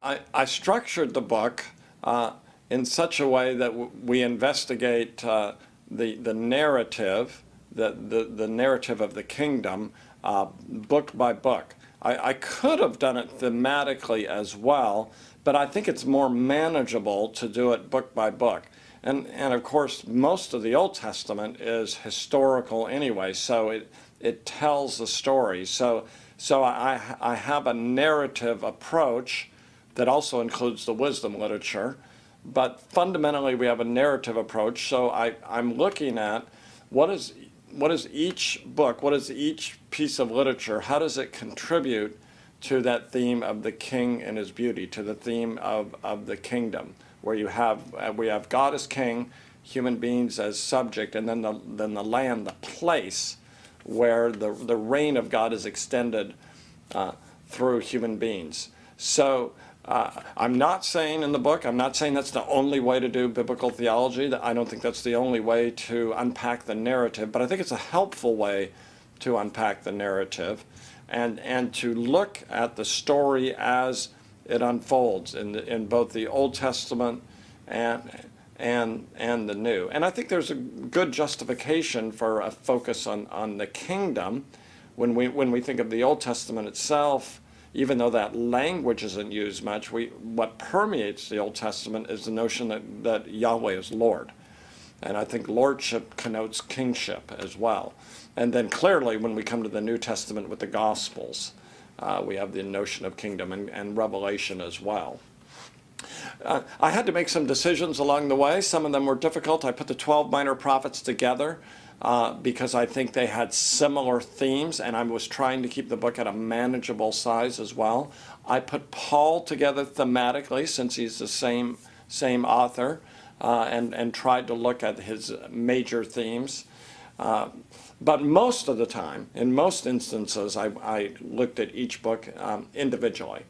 I structured the book in such a way that we investigate the narrative, the narrative of the kingdom, book by book. I could have done it thematically as well, but I think it's more manageable to do it book by book. And of course, most of the Old Testament is historical anyway, so it tells the story. So I have a narrative approach that also includes the wisdom literature, but fundamentally we have a narrative approach. So I'm looking at what is each book, what is each piece of literature, how does it contribute to that theme of the king and his beauty, to the theme of the kingdom, where we have God as king, human beings as subject, and then the land, the place where the reign of God is extended through human beings. So I'm not saying in the book, I'm not saying that's the only way to do biblical theology. I don't think that's the only way to unpack the narrative, but I think it's a helpful way to unpack the narrative and to look at the story as it unfolds in both the Old Testament and the New. And I think there's a good justification for a focus on the kingdom when we think of the Old Testament itself. Even though that language isn't used much, what permeates the Old Testament is the notion that Yahweh is Lord. And I think lordship connotes kingship as well. And then clearly when we come to the New Testament with the Gospels, we have the notion of kingdom and revelation as well. I had to make some decisions along the way. Some of them were difficult. I put the 12 minor prophets together because I think they had similar themes, and I was trying to keep the book at a manageable size as well. I put Paul together thematically, since he's the same author, and tried to look at his major themes. But most of the time, in most instances, I looked at each book individually.